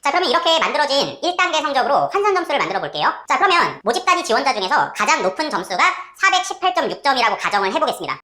자, 그러면 이렇게 만들어진 1단계 성적으로 환산 점수를 만들어 볼게요. 자, 그러면 모집단위 지원자 중에서 가장 높은 점수가 418.6점이라고 가정을 해보겠습니다.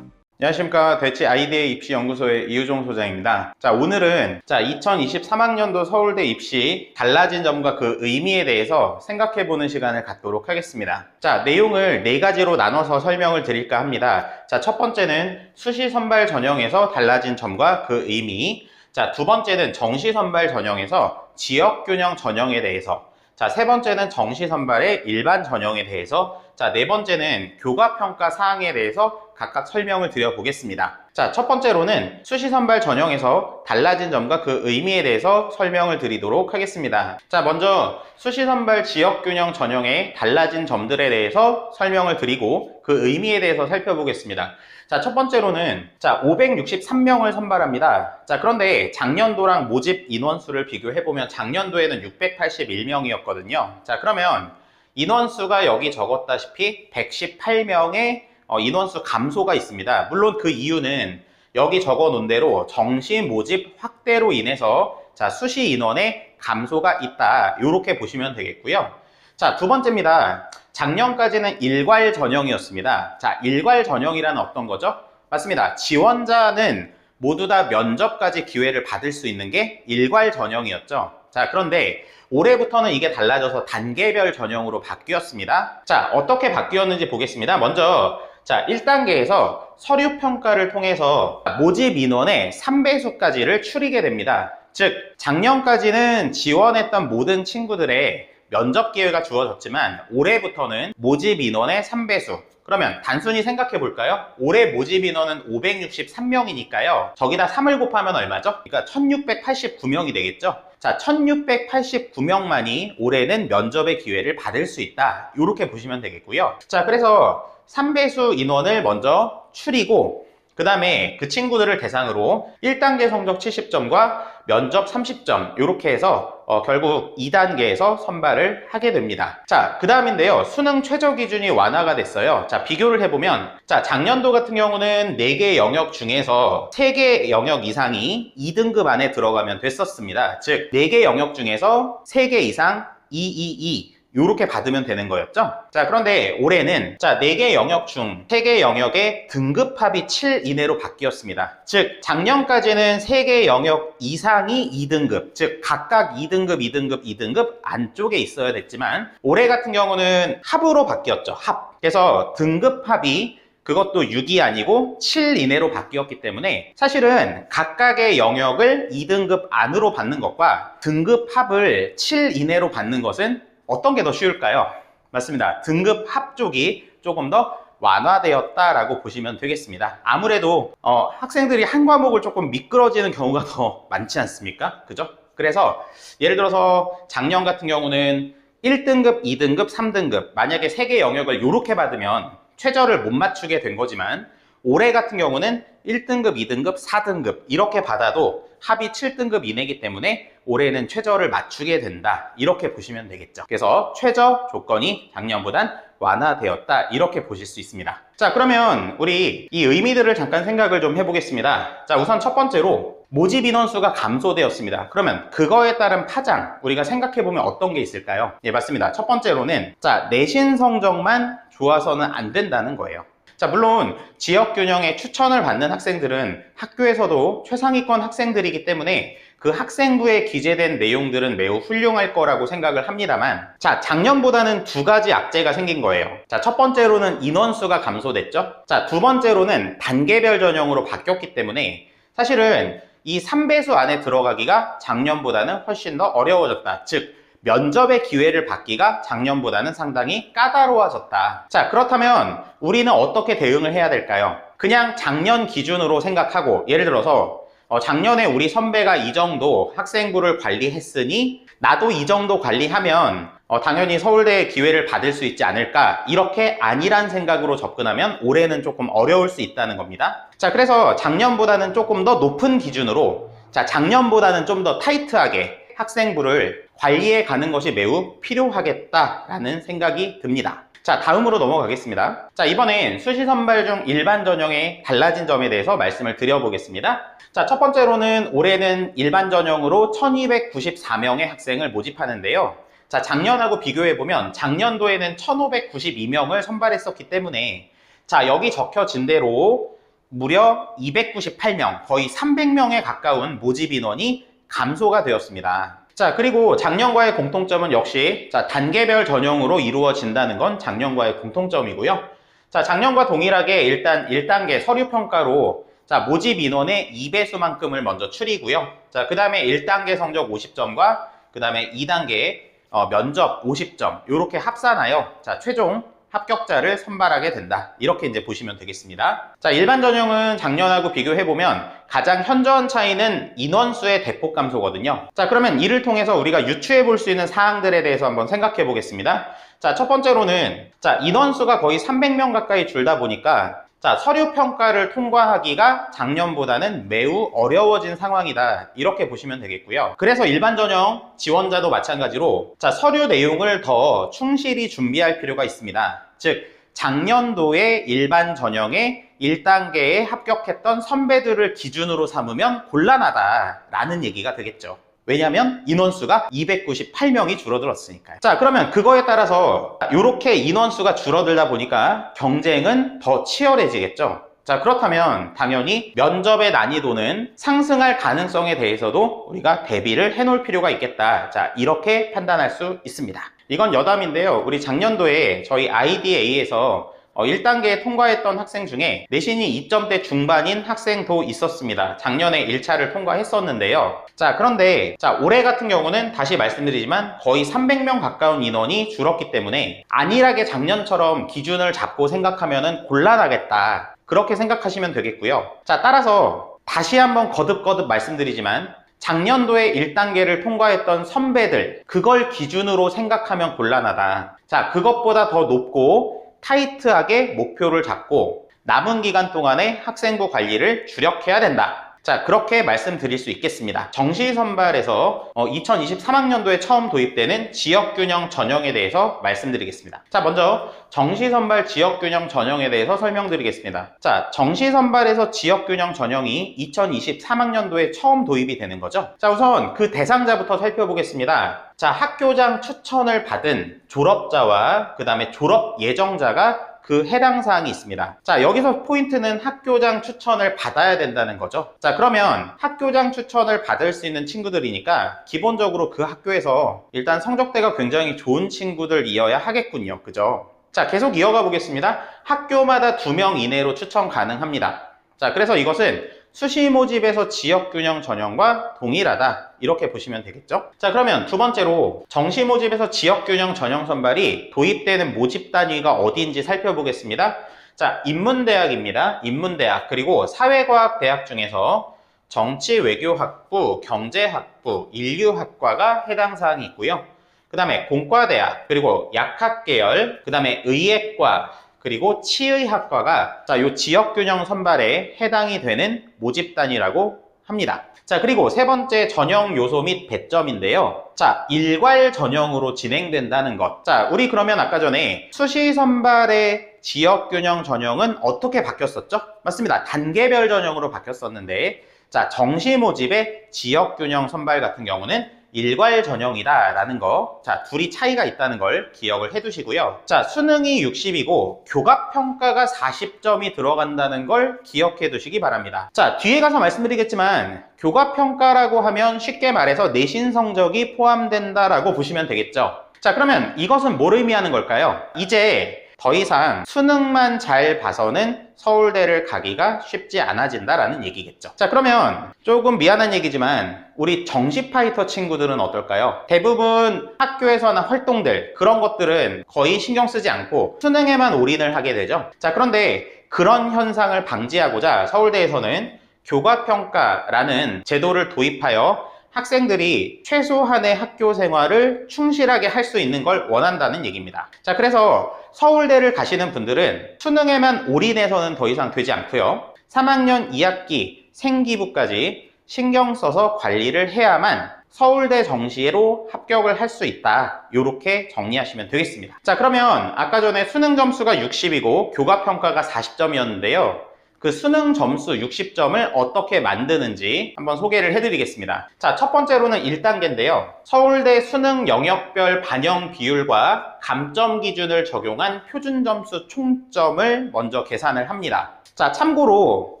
안녕하십니까. 대치 아이디에 입시연구소의 이우종 소장입니다. 자, 오늘은 2023학년도 서울대 입시 달라진 점과 그 의미에 대해서 생각해보는 시간을 갖도록 하겠습니다. 자, 내용을 4가지로 나눠서 설명을 드릴까 합니다. 자, 첫 번째는 수시 선발 전형에서 달라진 점과 그 의미. 자, 두 번째는 정시 선발 전형에서 지역 균형 전형에 대해서. 자, 세 번째는 정시 선발의 일반 전형에 대해서. 자, 네 번째는 교과 평가 사항에 대해서 각각 설명을 드려보겠습니다. 자, 첫 번째로는 수시 선발 전형에서 달라진 점과 그 의미에 대해서 설명을 드리도록 하겠습니다. 자, 먼저 수시 선발 지역 균형 전형의 달라진 점들에 대해서 설명을 드리고 그 의미에 대해서 살펴보겠습니다. 자, 첫 번째로는 563명을 선발합니다. 자, 그런데 작년도랑 모집 인원수를 비교해보면 작년도에는 681명이었거든요. 자, 그러면 인원수가 여기 적었다시피 118명의 인원수 감소가 있습니다. 물론 그 이유는 여기 적어 놓은 대로 정시 모집 확대로 인해서 수시 인원의 감소가 있다. 이렇게 보시면 되겠고요. 자, 두 번째입니다. 작년까지는 일괄 전형이었습니다. 자, 일괄 전형이란 어떤 거죠? 맞습니다. 지원자는 모두 다 면접까지 기회를 받을 수 있는 게 일괄 전형이었죠. 자, 그런데 올해부터는 이게 달라져서 단계별 전형으로 바뀌었습니다. 자, 어떻게 바뀌었는지 보겠습니다. 먼저 1단계에서 서류 평가를 통해서 모집 인원의 3배수까지를 추리게 됩니다. 즉, 작년까지는 지원했던 모든 친구들의 면접 기회가 주어졌지만 올해부터는 모집 인원의 3배수. 그러면 단순히 생각해 볼까요? 올해 모집 인원은 563명이니까요. 저기다 3을 곱하면 얼마죠? 그러니까 1689명이 되겠죠? 자, 1689명만이 올해는 면접의 기회를 받을 수 있다. 이렇게 보시면 되겠고요. 자, 그래서 3배수 인원을 먼저 추리고 그 다음에 그 친구들을 대상으로 1단계 성적 70점과 면접 30점 이렇게 해서 결국 2단계에서 선발을 하게 됩니다. 자, 그 다음인데요. 수능 최저 기준이 완화가 됐어요. 자, 비교를 해보면 작년도 같은 경우는 4개 영역 중에서 3개 영역 이상이 2등급 안에 들어가면 됐었습니다. 즉 4개 영역 중에서 3개 이상 222 요렇게 받으면 되는 거였죠. 자, 그런데 올해는 4개 영역 중 3개 영역의 등급합이 7 이내로 바뀌었습니다. 즉 작년까지는 3개 영역 이상이 2등급, 즉 각각 2등급, 2등급, 2등급 안쪽에 있어야 됐지만 올해 같은 경우는 합으로 바뀌었죠. 합. 그래서 등급합이 그것도 6이 아니고 7 이내로 바뀌었기 때문에 사실은 각각의 영역을 2등급 안으로 받는 것과 등급합을 7 이내로 받는 것은 어떤 게 더 쉬울까요? 맞습니다. 등급 합 쪽이 조금 더 완화되었다라고 보시면 되겠습니다. 아무래도 학생들이 한 과목을 조금 미끄러지는 경우가 더 많지 않습니까? 그죠? 그래서 예를 들어서 작년 같은 경우는 1등급, 2등급, 3등급 만약에 3개 영역을 이렇게 받으면 최저를 못 맞추게 된 거지만 올해 같은 경우는 1등급, 2등급, 4등급 이렇게 받아도 합이 7등급 이내이기 때문에 올해는 최저를 맞추게 된다. 이렇게 보시면 되겠죠. 그래서 최저 조건이 작년보단 완화되었다. 이렇게 보실 수 있습니다. 자, 그러면 우리 이 의미들을 잠깐 생각을 좀 해보겠습니다. 자, 우선 첫 번째로 모집 인원수가 감소되었습니다. 그러면 그거에 따른 파장 우리가 생각해보면 어떤 게 있을까요? 예, 맞습니다. 첫 번째로는 내신 성적만 좋아서는 안 된다는 거예요. 자, 물론 지역균형에 추천을 받는 학생들은 학교에서도 최상위권 학생들이기 때문에 그 학생부에 기재된 내용들은 매우 훌륭할 거라고 생각을 합니다만 작년보다는 2가지 악재가 생긴 거예요. 자, 첫 번째로는 인원수가 감소됐죠. 자, 두 번째로는 단계별 전형으로 바뀌었기 때문에 사실은 이 3배수 안에 들어가기가 작년보다는 훨씬 더 어려워졌다. 즉 면접의 기회를 받기가 작년보다는 상당히 까다로워졌다. 자, 그렇다면 우리는 어떻게 대응을 해야 될까요? 그냥 작년 기준으로 생각하고 예를 들어서 작년에 우리 선배가 이 정도 학생부를 관리했으니 나도 이 정도 관리하면 당연히 서울대에 기회를 받을 수 있지 않을까, 이렇게 아니란 생각으로 접근하면 올해는 조금 어려울 수 있다는 겁니다. 자, 그래서 작년보다는 조금 더 높은 기준으로 작년보다는 좀 더 타이트하게 학생부를 관리해 가는 것이 매우 필요하겠다라는 생각이 듭니다. 자, 다음으로 넘어가겠습니다. 자, 이번엔 수시 선발 중 일반 전형의 달라진 점에 대해서 말씀을 드려보겠습니다. 자, 첫 번째로는 올해는 일반 전형으로 1294명의 학생을 모집하는데요. 자, 작년하고 비교해보면 작년도에는 1592명을 선발했었기 때문에 자, 여기 적혀진 대로 무려 298명, 거의 300명에 가까운 모집 인원이 감소가 되었습니다. 자, 그리고 작년과의 공통점은 역시 자, 단계별 전형으로 이루어진다는 건 작년과의 공통점이고요. 자, 작년과 동일하게 일단 1단계 서류평가로 자, 모집 인원의 2배수만큼을 먼저 추리고요. 자, 그 다음에 1단계 성적 50점과 그 다음에 2단계 면접 50점 이렇게 합산하여 자, 최종 합격자를 선발하게 된다. 이렇게 이제 보시면 되겠습니다. 자, 일반 전형은 작년하고 비교해보면 가장 현저한 차이는 인원수의 대폭 감소거든요. 자, 그러면 이를 통해서 우리가 유추해 볼 수 있는 사항들에 대해서 한번 생각해 보겠습니다. 자, 첫 번째로는 자, 인원수가 거의 300명 가까이 줄다 보니까 자, 서류 평가를 통과하기가 작년보다는 매우 어려워진 상황이다. 이렇게 보시면 되겠고요. 그래서 일반 전형 지원자도 마찬가지로 자, 서류 내용을 더 충실히 준비할 필요가 있습니다. 즉, 작년도에 일반 전형의 1단계에 합격했던 선배들을 기준으로 삼으면 곤란하다라는 얘기가 되겠죠. 왜냐하면 인원수가 298명이 줄어들었으니까요. 자, 그러면 그거에 따라서 이렇게 인원수가 줄어들다 보니까 경쟁은 더 치열해지겠죠. 자, 그렇다면 당연히 면접의 난이도는 상승할 가능성에 대해서도 우리가 대비를 해놓을 필요가 있겠다. 자, 이렇게 판단할 수 있습니다. 이건 여담인데요. 우리 작년도에 저희 IDA에서 1단계에 통과했던 학생 중에 내신이 2점대 중반인 학생도 있었습니다. 작년에 1차를 통과했었는데요. 자, 그런데 자, 올해 같은 경우는 다시 말씀드리지만 거의 300명 가까운 인원이 줄었기 때문에 안일하게 작년처럼 기준을 잡고 생각하면은 곤란하겠다. 그렇게 생각하시면 되겠고요. 자, 따라서 다시 한번 거듭거듭 말씀드리지만 작년도에 1단계를 통과했던 선배들, 그걸 기준으로 생각하면 곤란하다. 자, 그것보다 더 높고 타이트하게 목표를 잡고 남은 기간 동안에 학생부 관리를 주력해야 된다. 자, 그렇게 말씀드릴 수 있겠습니다. 정시선발에서 2023학년도에 처음 도입되는 지역균형 전형에 대해서 말씀드리겠습니다. 자, 먼저 정시선발 지역균형 전형에 대해서 설명드리겠습니다. 자, 정시선발에서 지역균형 전형이 2023학년도에 처음 도입이 되는 거죠. 자, 우선 그 대상자부터 살펴보겠습니다. 자, 학교장 추천을 받은 졸업자와 그 다음에 졸업 예정자가 그 해당 사항이 있습니다. 자, 여기서 포인트는 학교장 추천을 받아야 된다는 거죠. 자, 그러면 학교장 추천을 받을 수 있는 친구들이니까 기본적으로 그 학교에서 일단 성적대가 굉장히 좋은 친구들이어야 하겠군요. 그죠? 자, 계속 이어가 보겠습니다. 학교마다 2명 이내로 추천 가능합니다. 자, 그래서 이것은 수시 모집에서 지역균형 전형과 동일하다. 이렇게 보시면 되겠죠? 자, 그러면 두 번째로 정시 모집에서 지역균형 전형 선발이 도입되는 모집 단위가 어디인지 살펴보겠습니다. 자, 인문대학입니다. 인문대학. 그리고 사회과학대학 중에서 정치, 외교학부, 경제학부, 인류학과가 해당 사항이 있고요. 그 다음에 공과대학, 그리고 약학계열, 그 다음에 의예과, 그리고 치의학과가 자, 요 지역균형 선발에 해당이 되는 모집 단위라고 합니다. 자, 그리고 세 번째 전형 요소 및 배점인데요. 자, 일괄 전형으로 진행된다는 것. 자, 우리 그러면 아까 전에 수시 선발의 지역균형 전형은 어떻게 바뀌었었죠? 맞습니다. 단계별 전형으로 바뀌었었는데 자, 정시 모집의 지역균형 선발 같은 경우는 일괄 전형이다 라는 거, 자, 둘이 차이가 있다는 걸 기억을 해 두시고요. 자, 수능이 60이고 교과평가가 40점이 들어간다는 걸 기억해 두시기 바랍니다. 자, 뒤에 가서 말씀드리겠지만 교과평가라고 하면 쉽게 말해서 내신 성적이 포함된다라고 보시면 되겠죠. 자, 그러면 이것은 뭘 의미하는 걸까요? 이제 더 이상 수능만 잘 봐서는 서울대를 가기가 쉽지 않아진다라는 얘기겠죠. 자, 그러면 조금 미안한 얘기지만 우리 정시 파이터 친구들은 어떨까요? 대부분 학교에서 하는 활동들, 그런 것들은 거의 신경 쓰지 않고 수능에만 올인을 하게 되죠. 자, 그런데 그런 현상을 방지하고자 서울대에서는 교과평가라는 제도를 도입하여 학생들이 최소한의 학교 생활을 충실하게 할 수 있는 걸 원한다는 얘기입니다. 자, 그래서 서울대를 가시는 분들은 수능에만 올인해서는 더 이상 되지 않고요. 3학년 2학기 생기부까지 신경 써서 관리를 해야만 서울대 정시로 합격을 할 수 있다. 이렇게 정리하시면 되겠습니다. 자, 그러면 아까 전에 수능 점수가 60이고 교과평가가 40점이었는데요. 그 수능 점수 60점을 어떻게 만드는지 한번 소개를 해드리겠습니다. 자, 첫 번째로는 1단계인데요. 서울대 수능 영역별 반영 비율과 감점 기준을 적용한 표준 점수 총점을 먼저 계산을 합니다. 자, 참고로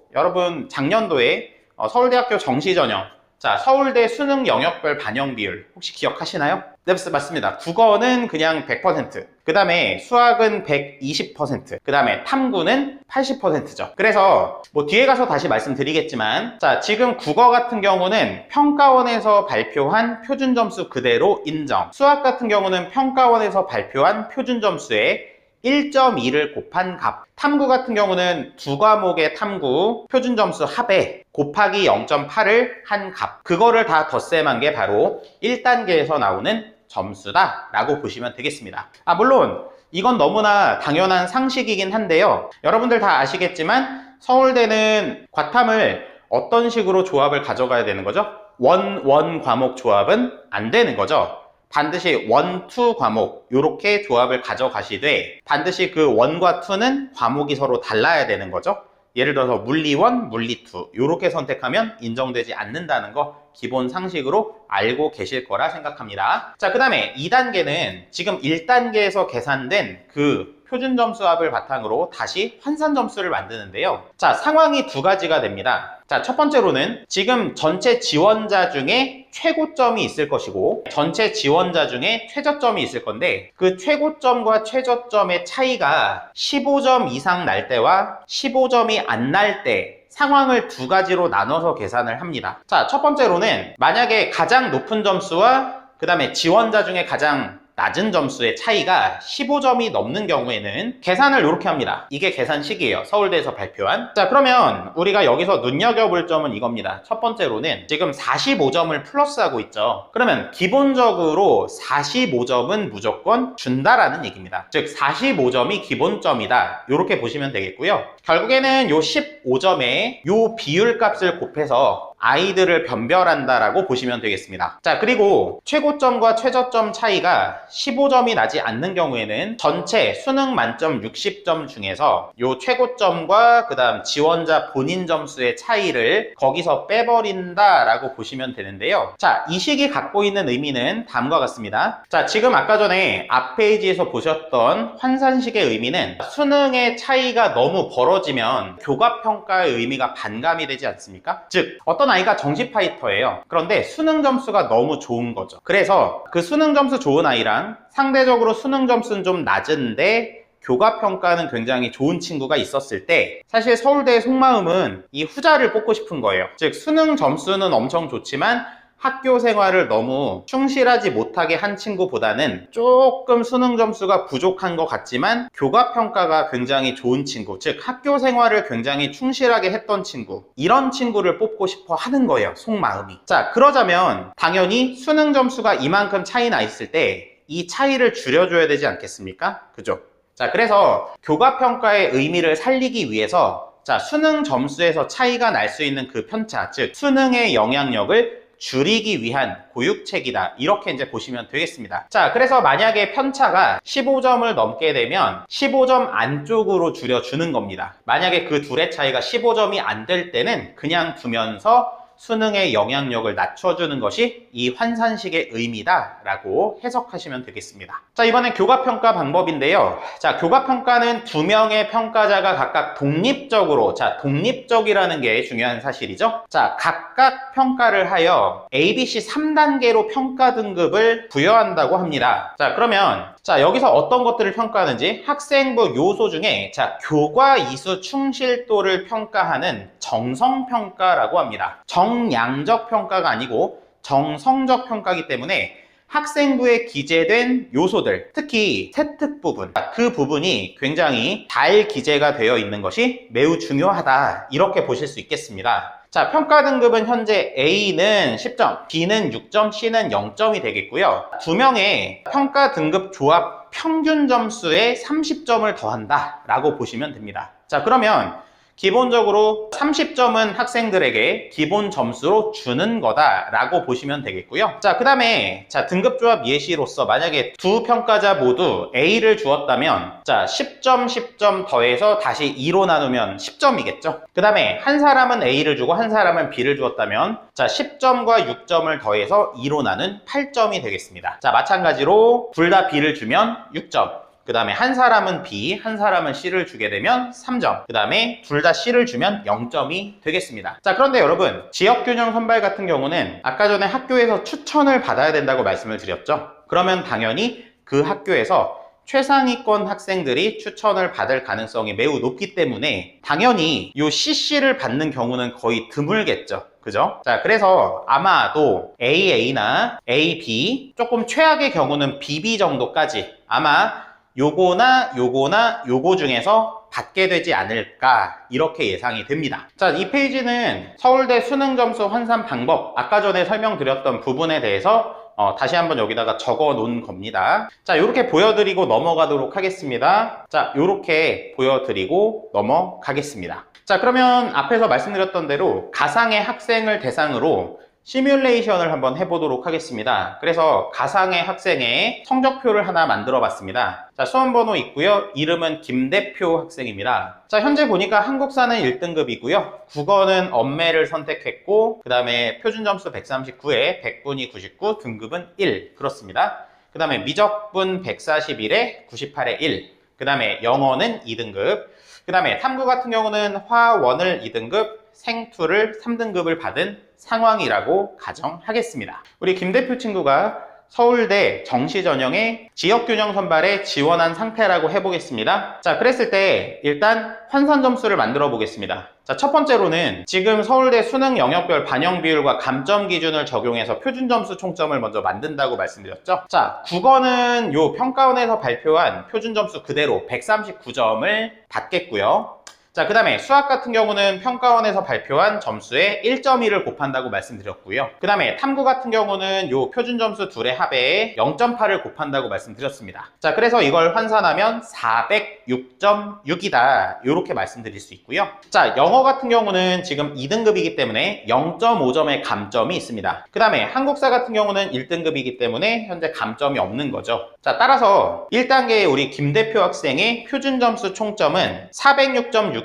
여러분 작년도에 서울대학교 정시전형, 자, 서울대 수능 영역별 반영 비율 혹시 기억하시나요? 네, 맞습니다. 국어는 그냥 100%, 그 다음에 수학은 120%, 그 다음에 탐구는 80%죠. 그래서 뭐 뒤에 가서 다시 말씀드리겠지만, 자, 지금 국어 같은 경우는 평가원에서 발표한 표준 점수 그대로 인정, 수학 같은 경우는 평가원에서 발표한 표준 점수에 1.2를 곱한 값, 탐구 같은 경우는 두 과목의 탐구 표준 점수 합에 곱하기 0.8을 한 값, 그거를 다 덧셈한 게 바로 1단계에서 나오는 점수다 라고 보시면 되겠습니다. 물론 이건 너무나 당연한 상식이긴 한데요, 여러분들 다 아시겠지만 서울대는 과탐을 어떤 식으로 조합을 가져가야 되는 거죠? 원 과목 조합은 안 되는 거죠. 반드시 원, 투 과목 이렇게 조합을 가져가시되, 반드시 그 원과 투는 과목이 서로 달라야 되는 거죠. 예를 들어서 물리 1, 물리 2 이렇게 선택하면 인정되지 않는다는 거 기본 상식으로 알고 계실 거라 생각합니다. 자, 그 다음에 2단계는 지금 1단계에서 계산된 그 표준 점수 합을 바탕으로 다시 환산 점수를 만드는데요. 자, 상황이 두 가지가 됩니다. 자, 첫 번째로는 지금 전체 지원자 중에 최고점이 있을 것이고 전체 지원자 중에 최저점이 있을 건데, 그 최고점과 최저점의 차이가 15점 이상 날 때와 15점이 안 날 때 상황을 두 가지로 나눠서 계산을 합니다. 자, 첫 번째로는 만약에 가장 높은 점수와 그 다음에 지원자 중에 가장 낮은 점수의 차이가 15점이 넘는 경우에는 계산을 이렇게 합니다. 이게 계산식이에요. 서울대에서 발표한. 자, 그러면 우리가 여기서 눈여겨볼 점은 이겁니다. 첫 번째로는 지금 45점을 플러스하고 있죠. 그러면 기본적으로 45점은 무조건 준다라는 얘기입니다. 즉 45점이 기본점이다, 이렇게 보시면 되겠고요. 결국에는 요 15점에 요 비율값을 곱해서 아이들을 변별한다라고 보시면 되겠습니다. 자, 그리고 최고점과 최저점 차이가 15점이 나지 않는 경우에는 전체 수능 만점 60점 중에서 요 최고점과 그 다음 지원자 본인 점수의 차이를 거기서 빼버린다라고 보시면 되는데요. 자, 이 식이 갖고 있는 의미는 다음과 같습니다. 자, 지금 아까 전에 앞 페이지에서 보셨던 환산식의 의미는 수능의 차이가 너무 벌어지면 교과평가의 의미가 반감이 되지 않습니까? 즉, 어떤 아이가 정시 파이터예요. 그런데 수능 점수가 너무 좋은 거죠. 그래서 그 수능 점수 좋은 아이랑 상대적으로 수능 점수는 좀 낮은데 교과평가는 굉장히 좋은 친구가 있었을 때, 사실 서울대의 속마음은 이 후자를 뽑고 싶은 거예요. 즉 수능 점수는 엄청 좋지만 학교 생활을 너무 충실하지 못하게 한 친구보다는 조금 수능 점수가 부족한 것 같지만 교과평가가 굉장히 좋은 친구, 즉 학교 생활을 굉장히 충실하게 했던 친구, 이런 친구를 뽑고 싶어 하는 거예요, 속마음이. 자, 그러자면 당연히 수능 점수가 이만큼 차이 나 있을 때 이 차이를 줄여줘야 되지 않겠습니까? 그죠? 자, 그래서 교과평가의 의미를 살리기 위해서, 자, 수능 점수에서 차이가 날 수 있는 그 편차, 즉 수능의 영향력을 줄이기 위한 고육책이다, 이렇게 이제 보시면 되겠습니다. 자, 그래서 만약에 편차가 15점을 넘게 되면 15점 안쪽으로 줄여주는 겁니다. 만약에 그 둘의 차이가 15점이 안 될 때는 그냥 두면서 수능의 영향력을 낮춰주는 것이 이 환산식의 의미다 라고 해석하시면 되겠습니다. 자, 이번엔 교과평가 방법인데요. 자, 교과평가는 두 명의 평가자가 각각 독립적으로, 자, 독립적이라는 게 중요한 사실이죠. 자, 각각 평가를 하여 ABC 3단계로 평가 등급을 부여한다고 합니다. 자, 그러면 자, 여기서 어떤 것들을 평가하는지, 학생부 요소 중에 자, 교과 이수 충실도를 평가하는 정성평가라고 합니다. 정량적 평가가 아니고 정성적 평가이기 때문에 학생부에 기재된 요소들, 특히 세특 부분, 그 부분이 굉장히 잘 기재가 되어 있는 것이 매우 중요하다, 이렇게 보실 수 있겠습니다. 자, 평가 등급은 현재 A는 10점, B는 6점, C는 0점이 되겠고요. 두 명의 평가 등급 조합 평균 점수에 30점을 더한다 라고 보시면 됩니다. 자, 그러면 기본적으로 30점은 학생들에게 기본 점수로 주는 거다라고 보시면 되겠고요. 자, 그 다음에 등급조합 예시로서 만약에 두 평가자 모두 A를 주었다면 10점, 10점 더해서 다시 2로 나누면 10점이겠죠. 그 다음에 한 사람은 A를 주고 한 사람은 B를 주었다면 10점과 6점을 더해서 2로 나눈 8점이 되겠습니다. 자, 마찬가지로 둘 다 B를 주면 6점. 그 다음에 한 사람은 B, 한 사람은 C를 주게 되면 3점. 그 다음에 둘 다 C를 주면 0점이 되겠습니다. 자, 그런데 여러분, 지역균형 선발 같은 경우는 아까 전에 학교에서 추천을 받아야 된다고 말씀을 드렸죠. 그러면 당연히 그 학교에서 최상위권 학생들이 추천을 받을 가능성이 매우 높기 때문에 당연히 이 CC를 받는 경우는 거의 드물겠죠. 그죠? 자, 그래서 아마도 AA나 AB, 조금 최악의 경우는 BB 정도까지 아마 요거나 요거나 요거 중에서 받게 되지 않을까 이렇게 예상이 됩니다. 자, 이 페이지는 서울대 수능 점수 환산 방법 아까 전에 설명드렸던 부분에 대해서 다시 한번 여기다가 적어 놓은 겁니다. 자, 이렇게 보여드리고 넘어가도록 하겠습니다. 자, 이렇게 보여드리고 넘어가겠습니다. 자, 그러면 앞에서 말씀드렸던 대로 가상의 학생을 대상으로 시뮬레이션을 한번 해보도록 하겠습니다. 그래서 가상의 학생의 성적표를 하나 만들어 봤습니다. 자, 수험번호 있고요. 이름은 김대표 학생입니다. 자, 현재 보니까 한국사는 1등급이고요. 국어는 엄매를 선택했고 그 다음에 표준점수 139에 100분이 99, 등급은 1 그렇습니다. 그 다음에 미적분 141에 98에 1, 그 다음에 영어는 2등급, 그 다음에 탐구 같은 경우는 화원을 2등급, 생투를 3등급을 받은 상황이라고 가정하겠습니다. 우리 김 대표 친구가 서울대 정시전형의 지역균형 선발에 지원한 상태라고 해보겠습니다. 자, 그랬을 때 일단 환산 점수를 만들어 보겠습니다. 자, 첫 번째로는 지금 서울대 수능 영역별 반영 비율과 감점 기준을 적용해서 표준 점수 총점을 먼저 만든다고 말씀드렸죠. 자, 국어는 요 평가원에서 발표한 표준 점수 그대로 139점을 받겠고요. 자, 그 다음에 수학 같은 경우는 평가원에서 발표한 점수에 1.2를 곱한다고 말씀드렸고요. 그 다음에 탐구 같은 경우는 요 표준 점수 둘의 합에 0.8을 곱한다고 말씀드렸습니다. 자, 그래서 이걸 환산하면 406.6이다 이렇게 말씀드릴 수 있고요. 자, 영어 같은 경우는 지금 2등급이기 때문에 0.5점의 감점이 있습니다. 그 다음에 한국사 같은 경우는 1등급이기 때문에 현재 감점이 없는 거죠. 자, 따라서 1단계의 우리 김 대표 학생의 표준 점수 총점은 406.6에서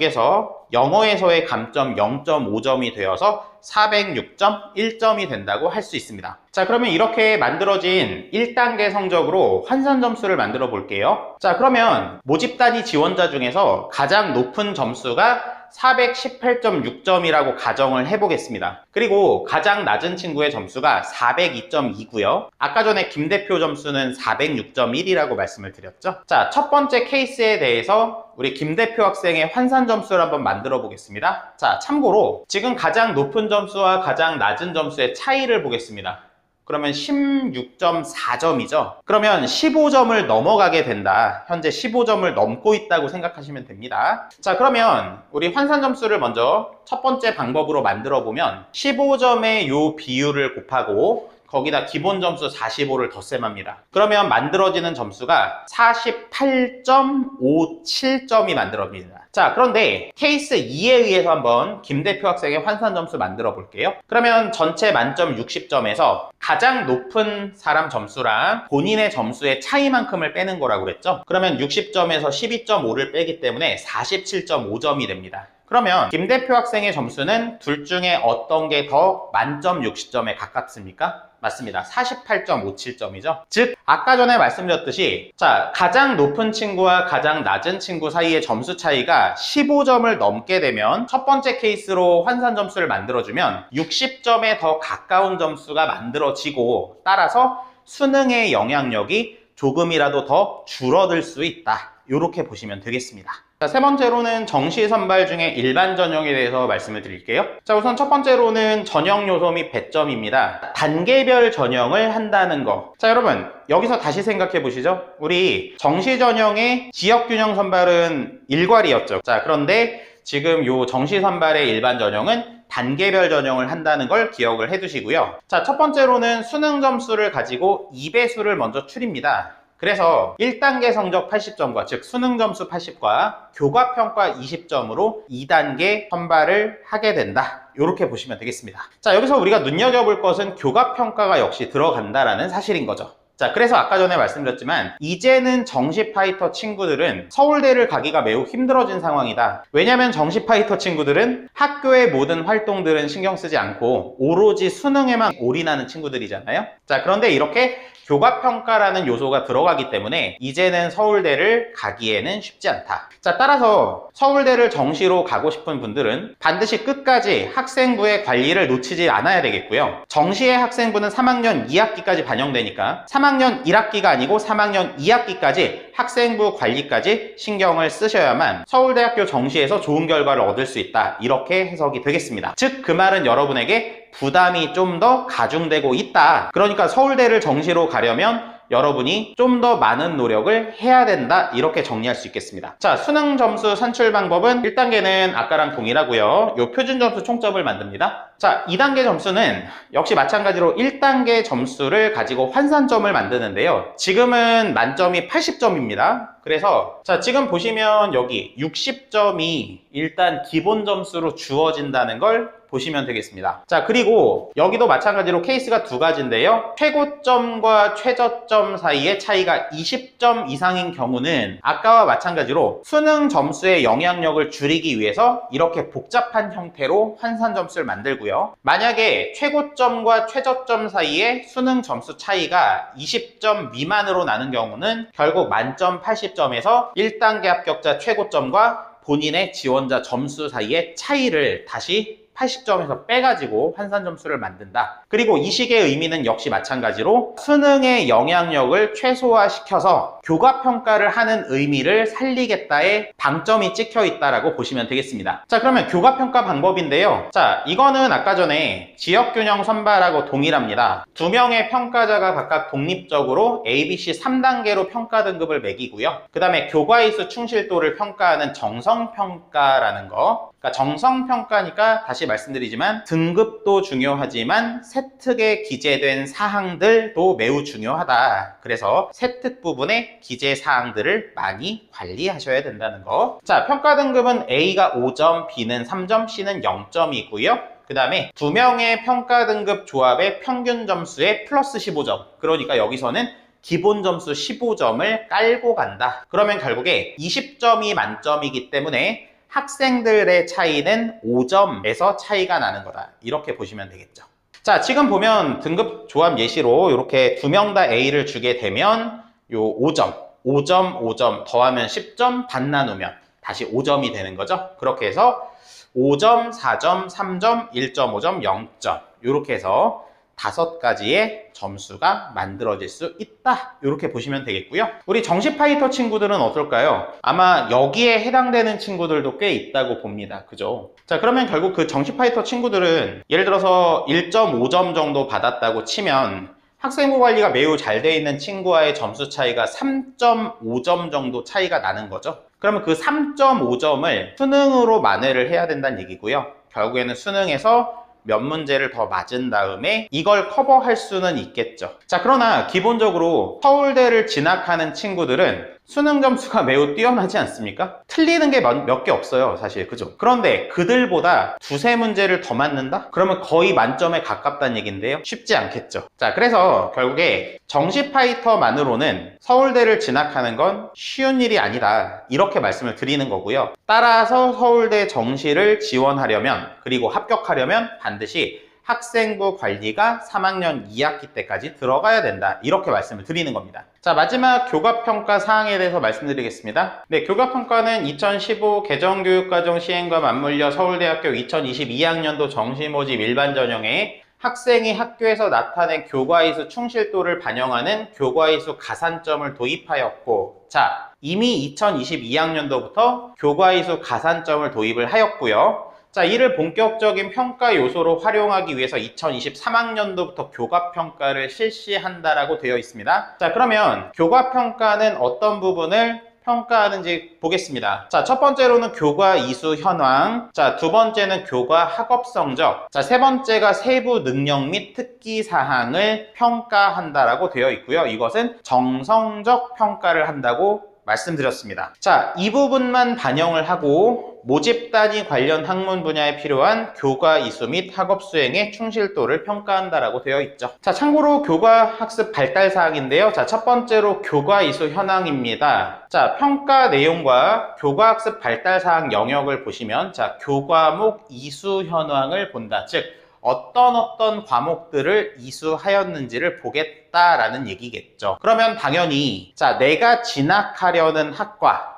영어에서의 감점 0.5점이 되어서 406.1점이 된다고 할 수 있습니다. 자, 그러면 이렇게 만들어진 1단계 성적으로 환산 점수를 만들어 볼게요. 자, 그러면 모집 단위 지원자 중에서 가장 높은 점수가 418.6점이라고 가정을 해보겠습니다. 그리고 가장 낮은 친구의 점수가 402.2고요. 아까 전에 김 대표 점수는 406.1이라고 말씀을 드렸죠. 자, 첫 번째 케이스에 대해서 우리 김 대표 학생의 환산 점수를 한번 만들어 보겠습니다. 자, 참고로 지금 가장 높은 점수와 가장 낮은 점수의 차이를 보겠습니다. 그러면 16.4점이죠. 그러면 15점을 넘어가게 된다. 현재 15점을 넘고 있다고 생각하시면 됩니다. 자, 그러면 우리 환산 점수를 먼저 첫 번째 방법으로 만들어 보면 15점의 요 비율을 곱하고 거기다 기본 점수 45를 덧셈합니다. 그러면 만들어지는 점수가 48.57점이 만들어집니다. 자, 그런데 케이스 2에 의해서 한번 김 대표 학생의 환산 점수 만들어 볼게요. 그러면 전체 만점 60점에서 가장 높은 사람 점수랑 본인의 점수의 차이만큼을 빼는 거라고 그랬죠. 그러면 60점에서 12.5를 빼기 때문에 47.5점이 됩니다. 그러면 김 대표 학생의 점수는 둘 중에 어떤 게 더 만점 60점에 가깝습니까? 맞습니다. 48.57점이죠. 즉 아까 전에 말씀드렸듯이 자, 가장 높은 친구와 가장 낮은 친구 사이의 점수 차이가 15점을 넘게 되면 첫 번째 케이스로 환산 점수를 만들어주면 60점에 더 가까운 점수가 만들어지고 따라서 수능의 영향력이 조금이라도 더 줄어들 수 있다. 이렇게 보시면 되겠습니다. 자, 세 번째로는 정시 선발 중에 일반 전형에 대해서 말씀을 드릴게요. 자, 우선 첫 번째로는 전형 요소 및 배점입니다. 단계별 전형을 한다는 거. 자, 여러분 여기서 다시 생각해 보시죠. 우리 정시 전형의 지역균형 선발은 일괄이었죠. 자, 그런데 지금 요 정시 선발의 일반 전형은 단계별 전형을 한다는 걸 기억을 해 두시고요. 자, 첫 번째로는 수능 점수를 가지고 2배수를 먼저 추립니다. 그래서 1단계 성적 80점과 즉 수능 점수 80과 교과평가 20점으로 2단계 선발을 하게 된다. 이렇게 보시면 되겠습니다. 자, 여기서 우리가 눈여겨볼 것은 교과평가가 역시 들어간다라는 사실인 거죠. 자, 그래서 아까 전에 말씀드렸지만 이제는 정시 파이터 친구들은 서울대를 가기가 매우 힘들어진 상황이다. 왜냐면 정시 파이터 친구들은 학교의 모든 활동들은 신경 쓰지 않고 오로지 수능에만 올인하는 친구들이잖아요. 자, 그런데 이렇게 교과평가라는 요소가 들어가기 때문에 이제는 서울대를 가기에는 쉽지 않다. 자, 따라서 서울대를 정시로 가고 싶은 분들은 반드시 끝까지 학생부의 관리를 놓치지 않아야 되겠고요. 정시의 학생부는 3학년 2학기까지 반영되니까 3학년 1학기가 아니고 3학년 2학기까지 학생부 관리까지 신경을 쓰셔야만 서울대학교 정시에서 좋은 결과를 얻을 수 있다. 이렇게 해석이 되겠습니다. 즉, 그 말은 여러분에게 부담이 좀 더 가중되고 있다. 그러니까 서울대를 정시로 가려면 여러분이 좀 더 많은 노력을 해야 된다. 이렇게 정리할 수 있겠습니다. 자, 수능 점수 산출 방법은 1단계는 아까랑 동일하고요. 요 표준 점수 총점을 만듭니다. 자, 2단계 점수는 역시 마찬가지로 1단계 점수를 가지고 환산점을 만드는데요. 지금은 만점이 80점입니다. 그래서 자, 지금 보시면 여기 60점이 일단 기본 점수로 주어진다는 걸 보시면 되겠습니다. 자, 그리고 여기도 마찬가지로 케이스가 두 가지인데요. 최고점과 최저점 사이의 차이가 20점 이상인 경우는 아까와 마찬가지로 수능 점수의 영향력을 줄이기 위해서 이렇게 복잡한 형태로 환산 점수를 만들고요. 만약에 최고점과 최저점 사이의 수능 점수 차이가 20점 미만으로 나는 경우는 결국 만점 80점에서 1단계 합격자 최고점과 본인의 지원자 점수 사이의 차이를 다시 80점에서 빼가지고 환산 점수를 만든다. 그리고 이 식의 의미는 역시 마찬가지로 수능의 영향력을 최소화시켜서 교과평가를 하는 의미를 살리겠다의 방점이 찍혀 있다라고 보시면 되겠습니다. 자, 그러면 교과평가 방법인데요. 자, 이거는 아까 전에 지역균형 선발하고 동일합니다. 두 명의 평가자가 각각 독립적으로 ABC 3단계로 평가 등급을 매기고요. 그 다음에 교과이수 충실도를 평가하는 정성평가라는 거. 그러니까 정성평가니까 다시 말씀드리지만 등급도 중요하지만 세특에 기재된 사항들도 매우 중요하다. 그래서 세특 부분의 기재 사항들을 많이 관리하셔야 된다는 거. 자, 평가 등급은 A가 5점, B는 3점, C는 0점이고요. 그 다음에 두 명의 평가 등급 조합의 평균 점수에 플러스 15점. 그러니까 여기서는 기본 점수 15점을 깔고 간다. 그러면 결국에 20점이 만점이기 때문에 학생들의 차이는 5점에서 차이가 나는 거다. 이렇게 보시면 되겠죠. 자, 지금 보면 등급 조합 예시로 이렇게 두 명 다 A를 주게 되면 요 5점, 5점, 5점 더하면 10점 반 나누면 다시 5점이 되는 거죠. 그렇게 해서 5점, 4점, 3점, 1.5점, 0점 이렇게 해서 5가지의 점수가 만들어질 수 있다. 이렇게 보시면 되겠고요. 우리 정시 파이터 친구들은 어떨까요? 아마 여기에 해당되는 친구들도 꽤 있다고 봅니다. 그죠? 자, 그러면 결국 그 정시 파이터 친구들은 예를 들어서 1.5점 정도 받았다고 치면 학생부 관리가 매우 잘 돼 있는 친구와의 점수 차이가 3.5점 정도 차이가 나는 거죠. 그러면 그 3.5점을 수능으로 만회를 해야 된다는 얘기고요. 결국에는 수능에서 몇 문제를 더 맞은 다음에 이걸 커버할 수는 있겠죠. 자, 그러나 기본적으로 서울대를 진학하는 친구들은 수능 점수가 매우 뛰어나지 않습니까? 틀리는 게 몇 개 없어요, 사실. 그죠? 그런데 그들보다 두세 문제를 더 맞는다? 그러면 거의 만점에 가깝다는 얘기인데요. 쉽지 않겠죠. 자, 그래서 결국에 정시 파이터만으로는 서울대를 진학하는 건 쉬운 일이 아니다. 이렇게 말씀을 드리는 거고요. 따라서 서울대 정시를 지원하려면, 그리고 합격하려면 반드시 학생부 관리가 3학년 2학기 때까지 들어가야 된다. 이렇게 말씀을 드리는 겁니다. 자, 마지막 교과평가 사항에 대해서 말씀드리겠습니다. 네, 교과평가는 2015 개정교육과정 시행과 맞물려 서울대학교 2022학년도 정시모집 일반전형에 학생이 학교에서 나타낸 교과이수 충실도를 반영하는 교과이수 가산점을 도입하였고, 자, 이미 2022학년도부터 교과이수 가산점을 도입을 하였고요. 자, 이를 본격적인 평가 요소로 활용하기 위해서 2023학년도부터 교과평가를 실시한다라고 되어 있습니다. 자, 그러면 교과평가는 어떤 부분을 평가하는지 보겠습니다. 자, 첫 번째로는 교과 이수 현황. 자, 두 번째는 교과 학업 성적. 자, 세 번째가 세부 능력 및 특기 사항을 평가한다라고 되어 있고요. 이것은 정성적 평가를 한다고 말씀드렸습니다. 자, 이 부분만 반영을 하고 모집 단위 관련 학문 분야에 필요한 교과 이수 및 학업 수행의 충실도를 평가한다라고 되어 있죠. 자, 참고로 교과 학습 발달 사항인데요. 자, 첫 번째로 교과 이수 현황입니다. 자, 평가 내용과 교과 학습 발달 사항 영역을 보시면 자, 교과목 이수 현황을 본다. 즉 어떤 과목들을 이수하였는지를 보겠다라는 얘기겠죠. 그러면 당연히 자, 내가 진학하려는 학과와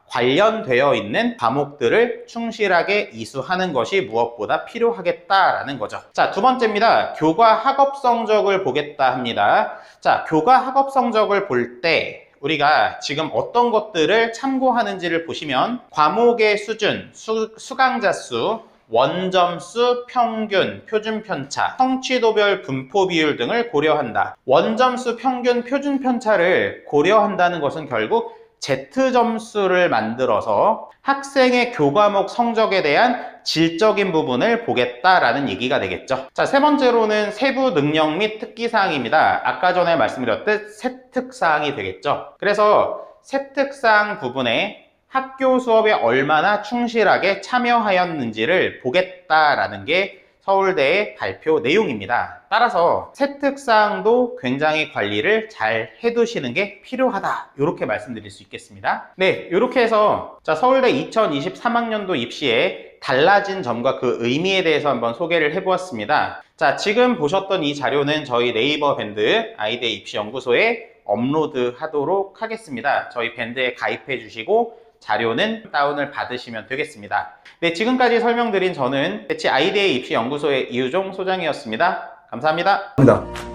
관련되어 있는 과목들을 충실하게 이수하는 것이 무엇보다 필요하겠다라는 거죠. 자, 두 번째입니다. 교과 학업 성적을 보겠다 합니다. 자, 교과 학업 성적을 볼 때 우리가 지금 어떤 것들을 참고하는지를 보시면 과목의 수준, 수강자 수, 원점수, 평균, 표준 편차, 성취도별 분포 비율 등을 고려한다. 원점수, 평균, 표준 편차를 고려한다는 것은 결국 Z점수를 만들어서 학생의 교과목 성적에 대한 질적인 부분을 보겠다라는 얘기가 되겠죠. 자, 세 번째로는 세부 능력 및 특기사항입니다. 아까 전에 말씀드렸듯 세특사항이 되겠죠. 그래서 세특사항 부분에 학교 수업에 얼마나 충실하게 참여하였는지를 보겠다라는 게 서울대의 발표 내용입니다. 따라서 세특사항도 굉장히 관리를 잘 해두시는 게 필요하다. 이렇게 말씀드릴 수 있겠습니다. 네, 이렇게 해서 자, 서울대 2023학년도 입시에 달라진 점과 그 의미에 대해서 한번 소개를 해보았습니다. 자, 지금 보셨던 이 자료는 저희 네이버 밴드 아이디어 입시연구소에 업로드 하도록 하겠습니다. 저희 밴드에 가입해 주시고 자료는 다운을 받으시면 되겠습니다. 네, 지금까지 설명드린 저는 대치 아이디어 입시연구소의 이우종 소장이었습니다. 감사합니다. 감사합니다.